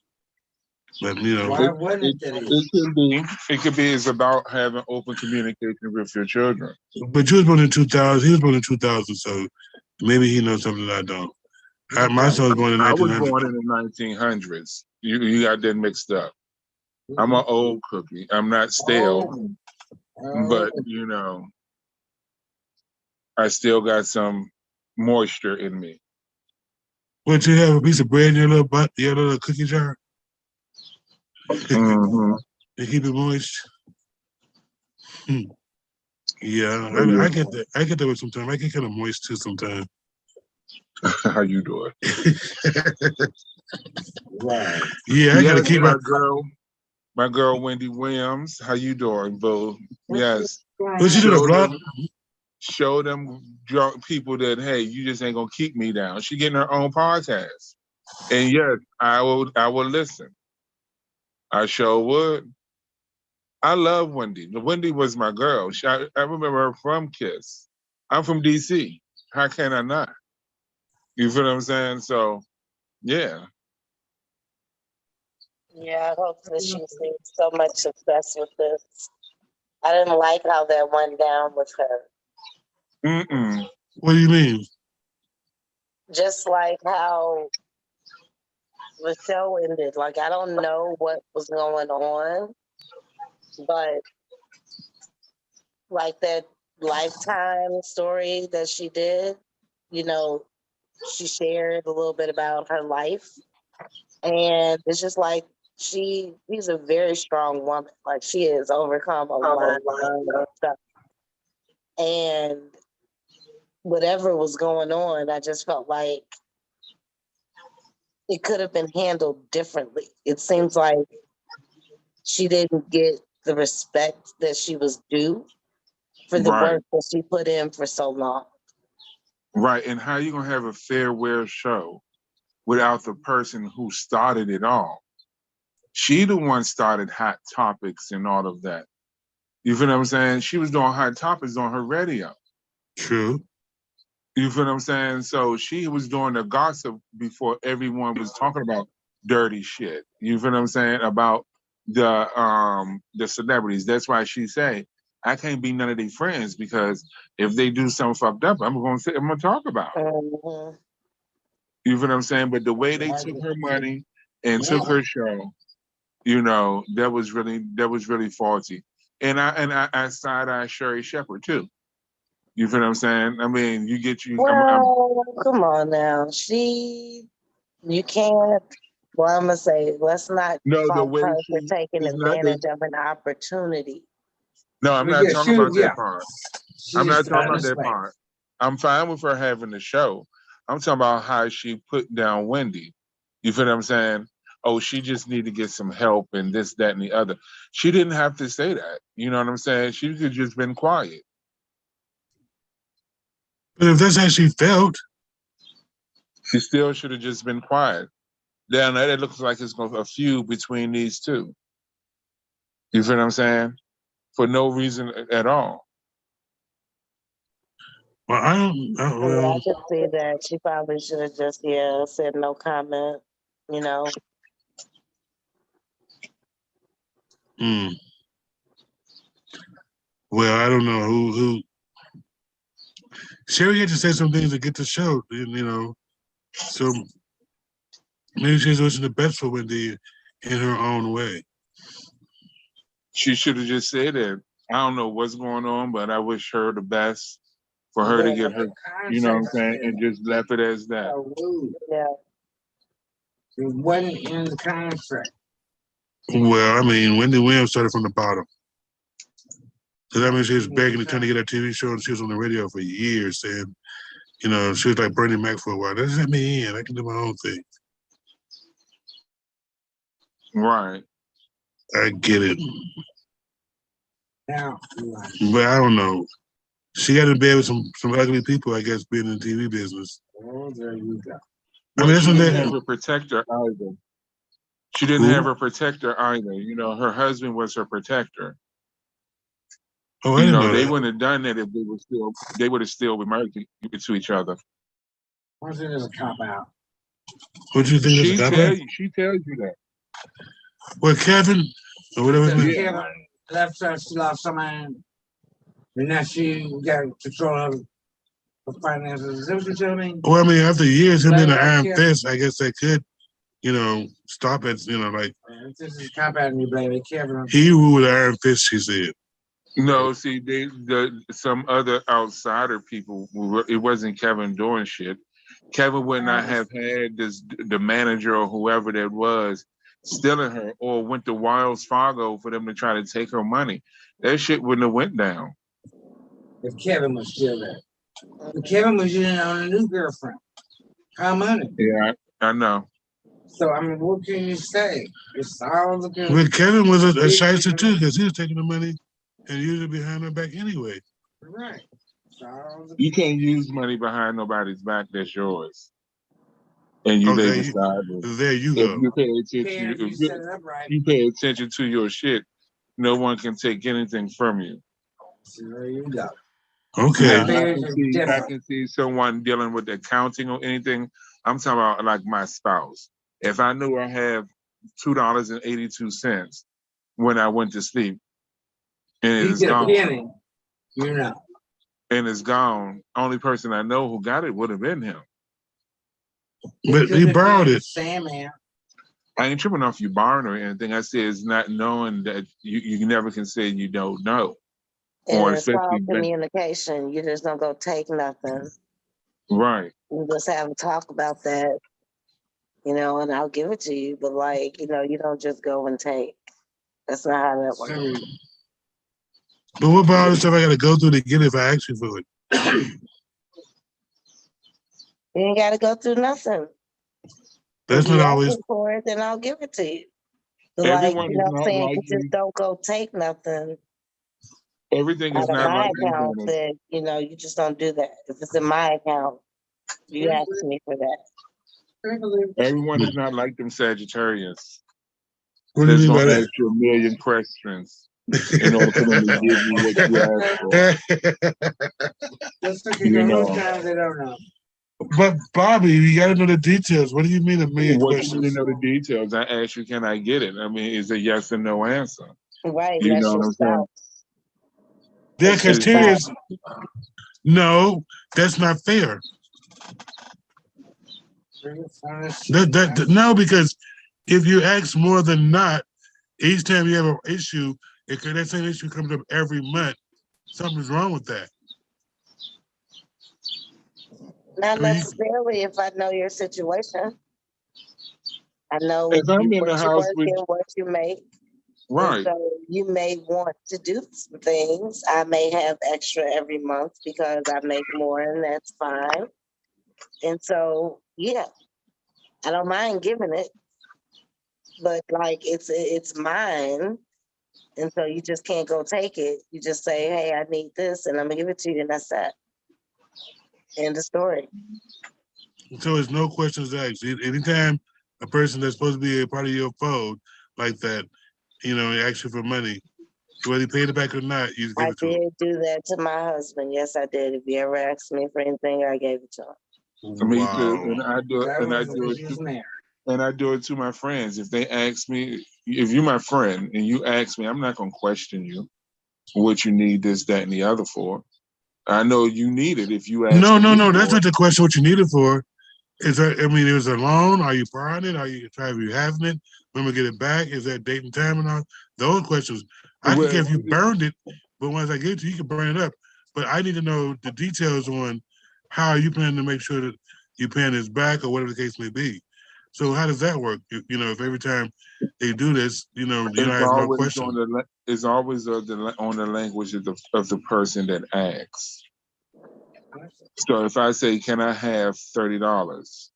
But Why wasn't it that easy? It could be. It could be. It's about having open communication with your children. but you was born in 2000. He was born in 2000, so maybe he knows something that I don't. My son was born in I was 1900. born in the 1900s. You got that mixed up. I'm an old cookie. I'm not stale, but I still got some moisture in me. Would you have a piece of bread in your little butt, your little cookie jar? Mm-hmm. They keep it moist. Yeah, I get that. I get that with sometimes. I get kind of moist too sometimes. How you doing? Right. Yeah, I gotta Yes, keep my girl Wendy Williams. How you doing, boo? Yes. What's she doing? A blog? Show them drunk people that hey, you just ain't gonna keep me down. She getting her own podcast, and yes, I will listen. I sure would. I love Wendy. Wendy was my girl. I remember her from Kiss. I'm from DC. How can I not? You feel what I'm saying? So yeah. Yeah, I hope that she sees so much success with this. I didn't like how that went down with her. Mm-mm. What do you mean? Just like how the show ended. Like, I don't know what was going on, but like that Lifetime story that she did, you know, she shared a little bit about her life. And it's just like she's a very strong woman. Like, she has overcome a lot of stuff. And whatever was going on, I just felt like it could have been handled differently. It seems like she didn't get the respect that she was due for the Right. work that she put in for so long. Right. And how you gonna have a fair wear show without the person who started it all? She the one started Hot Topics and all of that. You feel what I'm saying? She was doing Hot Topics on her radio. True. You feel what I'm saying? So she was doing the gossip before everyone was talking about dirty shit. You feel what I'm saying? About the celebrities. That's why she say, I can't be none of their friends because if they do something fucked up, I'm gonna talk about it. Mm-hmm. You feel what I'm saying? But the way they took her money and took her show, you know, that was really faulty. And I side eye Sherry Shepherd too. You feel what I'm saying? I mean, you get you. Well, come on now. You can't. Well, I'm gonna say, let's not No, the fault way her for she taking is not the. advantage of an opportunity. No, I'm not talking about that part. I'm not talking about that Respect. part. I'm fine with her having the show. I'm talking about how she put down Wendy. You feel what I'm saying? Oh, she just need to get some help and this, that, and the other. She didn't have to say that. You know what I'm saying? She could just been quiet. But if that's how she felt, She still should have just been quiet. Down there, it looks like it's going to a feud between these two. You feel what I'm saying? For no reason at all. well, I don't. Yeah, Well, I could see that. She probably should have just, said no comment, you know. mm, well, I don't know who. Sherry had to say some things to get the show, you know. So maybe she's wishing the best for Wendy in her own way. She should have just said it. I don't know what's going on, but I wish her the best for her to get her, you know what I'm saying, and just left it as that. Yeah. It wasn't in the contract. Well, I mean, Wendy Williams started from the bottom. Because I mean, she was begging and trying to get a TV show, and she was on the radio for years saying, you know, she was like Bernie Mac for a while. Just let me in. I can do my own thing. Right. I get it. Now, But I don't know. She got to be with some ugly people, I guess, being in the TV business. oh, there you go. I mean, that's She what didn't they. have a protector either. She didn't Who? have a protector either. You know, her husband was her protector. Oh, I You didn't know, know they that. wouldn't have done that if they would have still been married to each other. Once it is a cop out. What do you think is happening? She tells you that. Well, Kevin, or whatever his name. Yeah. Kevin left her, she lost some man. And now she got control of her finances. Is that what you're telling me? Well, I mean, after years him being an Like iron Kevin. fist, I guess they could, you know, stop it. You know, like This is a cop out and you blame it, Kevin. he ruled with iron fist. She said. No, see, some other outsider people. It wasn't Kevin doing shit. Kevin would not have had the manager or whoever that was stealing her or went to Wells Fargo for them to try to take her money, that shit wouldn't have went down. If Kevin was still there. But Kevin was using on a new girlfriend. How money? Yeah, I know. So I mean, what can you say? It's all the good. But Kevin was a shyster too, because he was taking the money and using it behind her back anyway. Right. You can't use money behind nobody's back that's yours. And you Okay, baby side. there you If go. you pay attention, If you set it up right. you pay attention to your shit, no one can take anything from you. So there you go. Okay. Now, I can see someone dealing with accounting or anything. I'm talking about like my spouse. If I knew I have $2.82 when I went to sleep, and it's gone, you know, and it's gone, only person I know who got it would have been him. But he borrowed it. Sandman. I ain't tripping off you borrowing or anything. I say is not knowing that you never can say you don't know. And it's called communication. You just don't go take nothing. Right. You just have a talk about that, you know, and I'll give it to you. But like, you know, you don't just go and take. That's not how that works. But what about all the stuff I gotta go through to get it if I ask you for it? You ain't gotta go through nothing. That's not always for it, then I'll give it to you. But everyone like, you know what I'm saying? like You just don't go take nothing. Everything is out of not my like account that, you know, you just don't do that. If it's in my account, you ask me for that. Everyone is not like them Sagittarius. What do you mean by that? Ask you a million questions in order for them to give you what you ask for. You know. They don't know. But Bobby, you gotta know the details. What do you mean a million questions? You know the details. I asked you, can I get it? I mean, it's a yes or no answer. Right, you that's know your spouse. Their criteria. No, that's not fair. No, because if you ask more than not, each time you have an issue, that same issue comes up every month. Something's wrong with that. Not necessarily if I know your situation. I know if I'm in what the house with what you make. Right. And so you may want to do some things. I may have extra every month because I make more, and that's fine. And so, yeah, I don't mind giving it, but like it's mine. And so you just can't go take it. You just say, hey, I need this, and I'm gonna give it to you, and that's that. End of story. So it's no questions asked. Anytime a person that's supposed to be a part of your fold like that, you know, asks you for money, whether he paid it back or not, you give it to him. I did do that to my husband. Yes, I did. If he ever asked me for anything, I gave it to him. Me too, and I do it, and I do it to my friends. If they ask me, if you're my friend and you ask me, I'm not gonna question you what you need this, that, and the other for. I know you need it if you ask. No, that's not the question. What you need it for? Is that? I mean, is it a loan? Are you borrowing it? Are you having it? When we get it back? Is that date and time and all those questions? I can care if you burned it, but once I get it to you, you can burn it up. But I need to know the details on how you plan to make sure that you're paying this back or whatever the case may be. So how does that work? You know, if every time they do this, you know, you don't ask no question. It's always on the language of the person that asks. So if I say, can I have $30?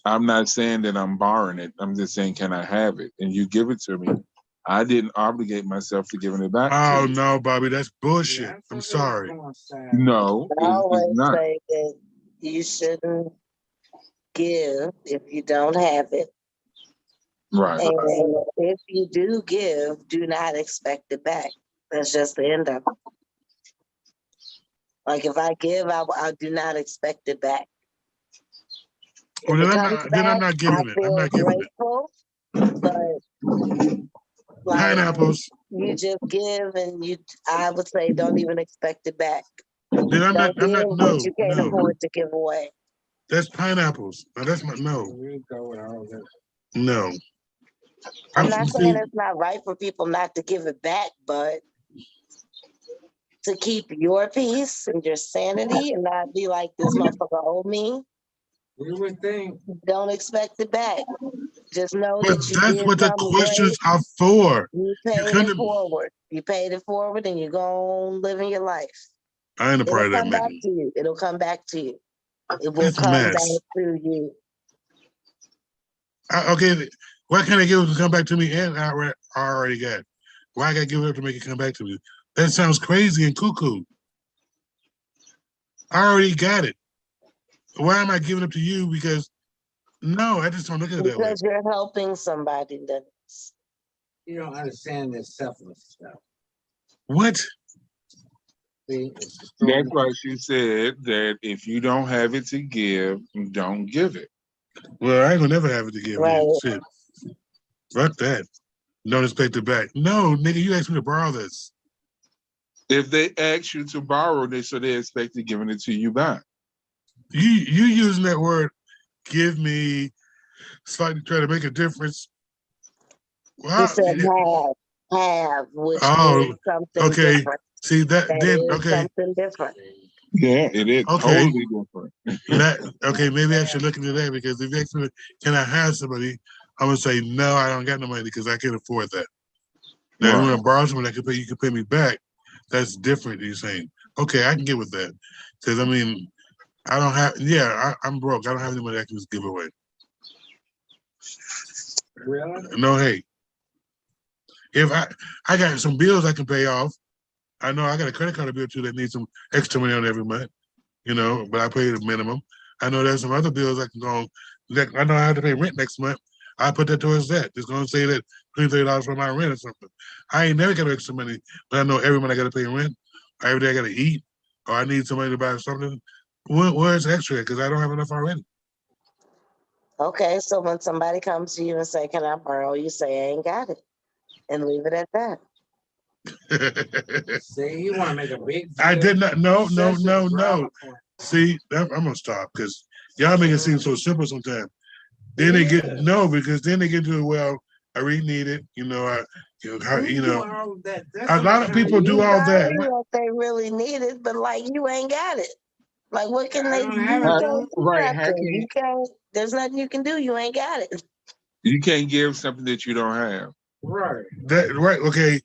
I'm not saying that I'm borrowing it. I'm just saying, can I have it? And you give it to me. I didn't obligate myself to giving it back to you. No, Bobby, that's bullshit. I'm sorry. No, I always it's not. say that you shouldn't give if you don't have it. Right. And if you do give, do not expect it back. That's just the end of it. Like if I give, I do not expect it back. Well, then I'm not giving it. I'm not giving grateful, but like, pineapples. You just give, and I would say, don't even expect it back. Then I'm not. No, you can't afford to give away. That's pineapples. No, that's not. No. No. I'm not saying it's not right for people not to give it back, but to keep your peace and your sanity and not be like, this motherfucker owe me. We would think. Don't expect it back. Just know But that you that's did what the something questions great. are for. You You paid it couldn't. forward. You paid it forward and you're going to live in your life. I ain't a part It'll of that come back meeting. to you. It'll come back to you. It will That's a come back mess. to you. Okay, why can't I give it to come back to me and I already got it? Why I gotta give it up to make it come back to me? That sounds crazy and cuckoo. I already got it. Why am I giving it up to you? Because no, I just don't look at it that way. Because you're helping somebody, Dennis. You don't understand this selfless stuff. What? See, it's That's why she said that if you don't have it to give, don't give it. Well, I ain't gonna never have it to give Right. you. Shit. Fuck that. Don't expect it back. No, nigga, you asked me to borrow this. If they ask you to borrow this, so they expect to giving it to you back. You using that word, give me, slightly try to make a difference. He Well, said have, which oh, is something okay. different. See that That then is okay. something different. Yeah, it is Okay. totally different. Okay, maybe I should look into that because if you ask me, can I hire somebody? I'm gonna say no, I don't got no money because I can't afford that. Now, if you Right. want to borrow someone that can pay, you can pay me back. That's different. You're saying, okay, I can get with that because I mean, I don't have. Yeah, I'm broke. I don't have any money I can just give away. really. No hate. If I got some bills I can pay off. I know I got a credit card bill too that needs some extra money on every month. You know, but I pay the minimum. I know there's some other bills I can go. Like, I know I have to pay rent next month. I put that towards that. It's gonna say that $20 for my rent or something. I ain't never got extra money, but I know every month I gotta pay rent. Every day I gotta eat, or I need somebody to buy something. Where's extra? Because I don't have enough already. Okay, so when somebody comes to you and say, can I borrow? You say, I ain't got it. And leave it at that. See, you want to make a big deal. I did not. No. Such a drama point. See, I'm gonna stop because y'all make it seem so simple sometimes. Then they get no, because then they get to well, I really need it. You know, You do all of that. That's a lot of not how people do you all do that. it. That they really need it, but like you ain't got it. Like what can I they don't do? have You it, can't though. do Right. How nothing. can You can't. There's nothing you can do. You ain't got it. you can't give something that you don't have? Right. That right? Okay,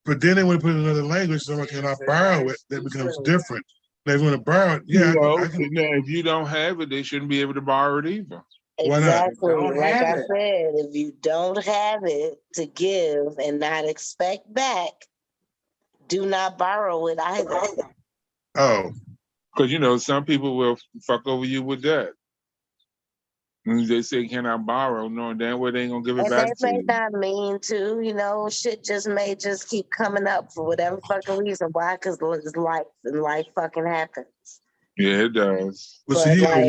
but then they want to put it in another language, so I cannot borrow it. That becomes different. They want to borrow it. Yeah, I can. Now, if you don't have it, they shouldn't be able to borrow it either. Why not? Exactly. Don't Like have I it. said, if you don't have it to give and not expect back, do not borrow it either. Oh, Because some people will fuck over you with that. And they say, "Can I borrow?" Knowing damn well they ain't gonna give it And they back to may you. not mean to, shit may just keep coming up for whatever fucking reason. Why? Because it's life and life fucking happens. Yeah, it does. well, But see, like,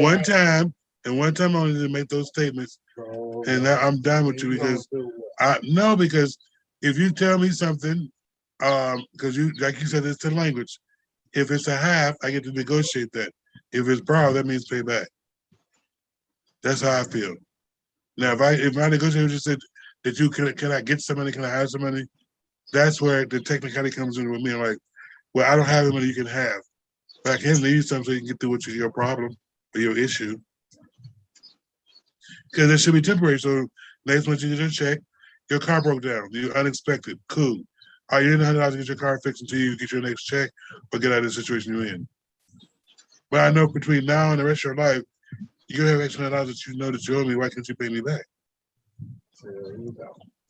one time only to make those statements, and now I'm done with you because because if you tell me something, because you like you said, it's the language. If it's a half, I get to negotiate that. If it's borrowed, that means pay back. That's how I feel. Now, if I negotiate just said that you can I get some money, can I have some money? That's where the technicality comes in with me. I'm like, well, I don't have the money you can have, but I can leave something so you can get through what your problem or your issue. Because it should be temporary. So next month you get your check, your car broke down, you unexpected, cool. All right, you didn't $100 to get your car fixed until you get your next check or get out of the situation you're in. But I know between now and the rest of your life, you're gonna have extra $100 that you know that you owe me. Why can't you pay me back?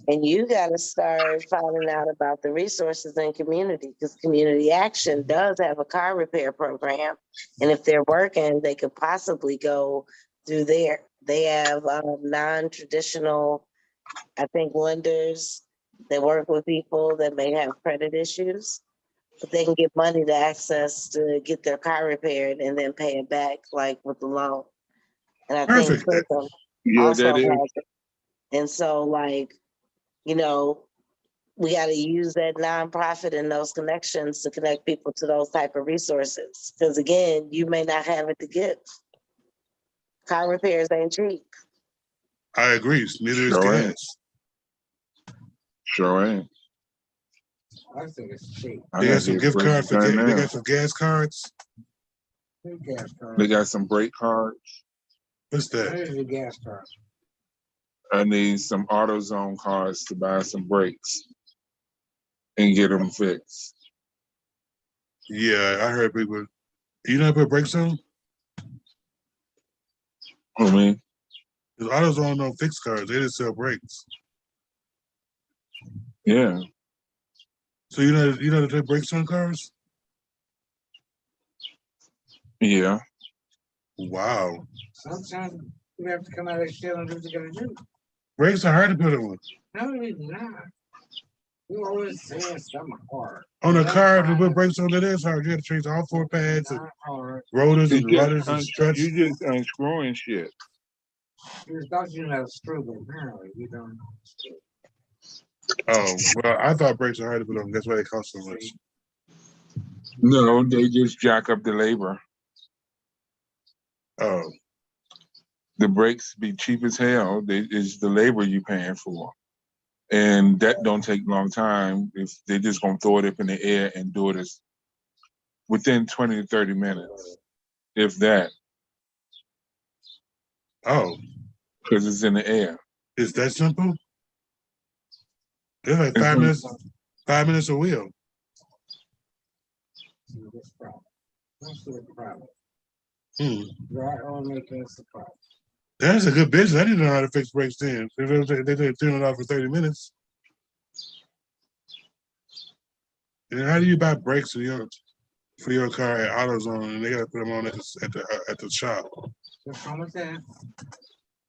and you got to start finding out about the resources in community because Community Action does have a car repair program. And if they're working, they could possibly go through there. They have non-traditional, I think, lenders that work with people that may have credit issues, but they can get money to access to get their car repaired and then pay it back like with the loan. And I think Perfect. Prism Yeah, also that is. has it. And so we got to use that nonprofit and those connections to connect people to those type of resources. Because again, you may not have it to give. Car repairs ain't cheap. I agree. Neither is Sure ain't. gas. Sure ain't. I think it's cheap. I They gotta got some get gift Chris cards to turn they now. got some gas cards. Gas card. They got some brake cards. What's that? There's the gas card. I need some AutoZone cards to buy some brakes and get them fixed. Yeah, I heard people. You know how to put brakes on? I mean, Because AutoZone don't fix cars; they just sell brakes. yeah. So you know how to put brakes on cars? Yeah. Wow, Sometimes you have to come out of shell and do what you gotta do. brakes are hard to put on. No, it's not. You always saying something hard. On a That's car, to fine. put brakes on, it is hard. You have to change all 4 pads and Not hard. rotors You and just, rudders and struts. you just unscrewing shit. You thought you know how to screw, but apparently you don't. Oh, well, I thought brakes are hard to put on. That's why they cost so much. No, they just jack up the labor. Oh, The brakes be cheap as hell. It's the labor you paying for. And that don't take long time. If they just gonna throw it up in the air and do it as within 20 to 30 minutes. If that, oh, because it's in the air. it's that simple? It's like It's 5 in- minutes. 5 minutes a wheel. That's the problem. That's the problem. Hmm. Right on making us the problem. That's a good business. I didn't know how to fix brakes then. They take $200 for 30 minutes. And how do you buy brakes for your car at AutoZone and they gotta put them on at the shop? What's wrong with that?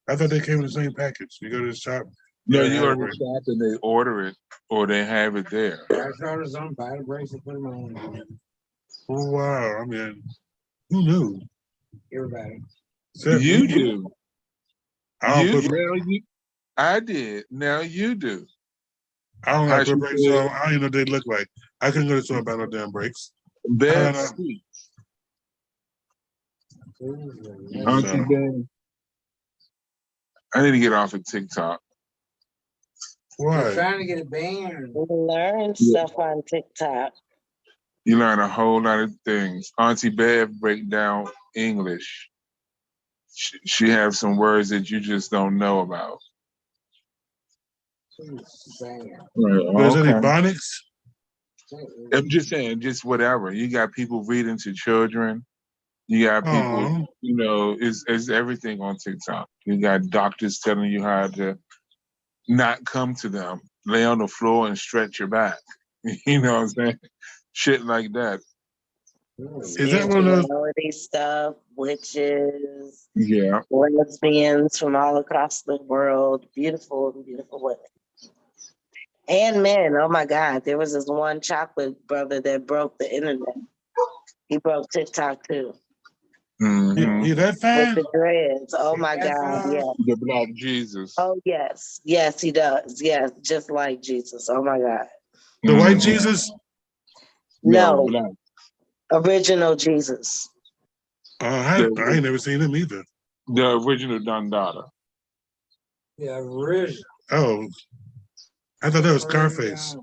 I thought they came in the same package. You go to the shop. No, gotta you have go a to the brake. shop and they order it or they have it there. That's AutoZone, buy the brakes and put them on. Oh wow! I mean, who knew? Everybody. Except You me. do. I don't put. I did. Now you do. I don't How like she put brakes said, on. I don't even know what they look like. I couldn't go to the store and buy no damn brakes. bad know. seat. Ooh, Auntie No. Ben. I need to get off of TikTok. They're Why? trying to get it banned. Learn Yeah. stuff on TikTok. You learn a whole lot of things. Auntie Bev break down English. She has some words that you just don't know about. Banned. Right. There's any Okay. Ebonics? I'm just saying, just whatever. You got people reading to children. You got people, Oh, it's everything on TikTok. You got doctors telling you how to not come to them, lay on the floor and stretch your back. You know what I'm saying? Shit like that. is that one of those? Spirituality stuff, witches, Yeah. lesbians from all across the world, beautiful, beautiful women. And men, oh my God, there was this one chocolate brother that broke the internet. He broke TikTok too. Mhm. You that With fine? the dreads. Oh my That's, God, yeah. The Black Jesus. Oh yes. Yes, he does. Yes, just like Jesus. Oh my God. The white Mhm. Jesus? No, No, Black. original Jesus. I ain't never seen him either. The original Don Dada. Yeah, original. Oh, I thought that was Scarface.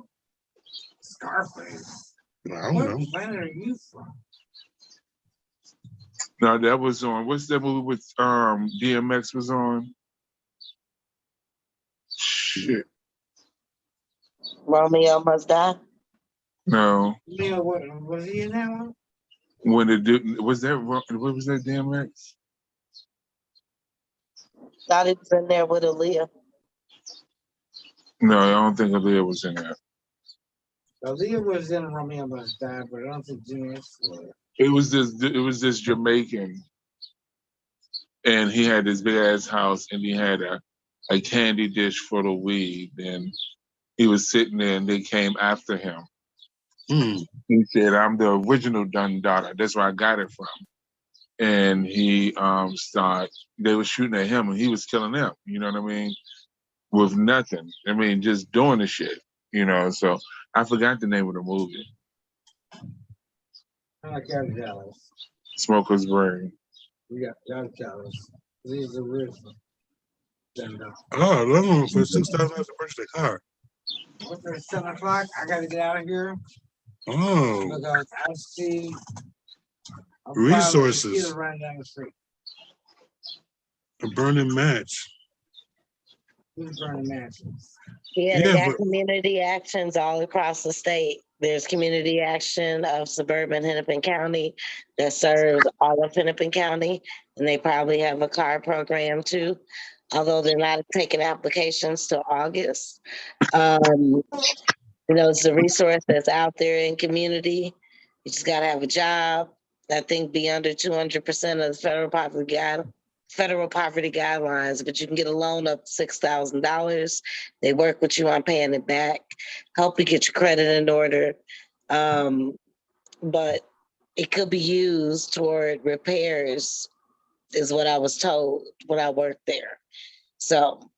Scarface. I don't What know. planet are you from? No, that was on. What's that movie with DMX was on? Shit. Romeo Must Die. No. Yeah, what was he in that one? When the dude was that what was that DMX? Thought he was in there with Aaliyah. No, I don't think Aaliyah was in there. Aaliyah was in Romeo Must Die, but I don't think Jimmy was. It was this Jamaican, and he had this big ass house, and he had a candy dish full of weed, and he was sitting there, and they came after him. Hmm. He said, "I'm the original Dun Dada. That's where I got it from." And he they were shooting at him, and he was killing them. You know what I mean? With nothing. I mean, just doing the shit. You know. So I forgot the name of the movie. I like y'all jealous. Smoker's Brain. We got y'all jealous. These are original. Oh, those ones for $6,000 to purchase a car. What's it, 7 o'clock? I gotta get out of here Oh, because I see I'm proud of the Resources. mosquito running down the street. A burning match. Who's burning matches? Yeah, they Yeah, got but community actions all across the state. There's community action of suburban Hennepin County that serves all of Hennepin County, and they probably have a car program too, although they're not taking applications till August. It's a resource that's out there in community. You just gotta have a job. I think be under 200% of the federal poverty guidelines, but you can get a loan up to $6,000. They work with you on paying it back, help you get your credit in order. But it could be used toward repairs, is what I was told when I worked there. So,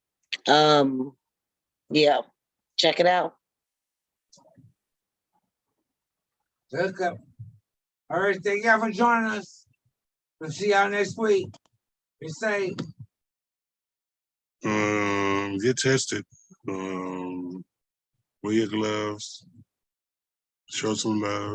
yeah, check it out. Look up. All right, thank y'all for joining us. We'll see y'all next week. Be safe. get tested. Wear your gloves. Show some love.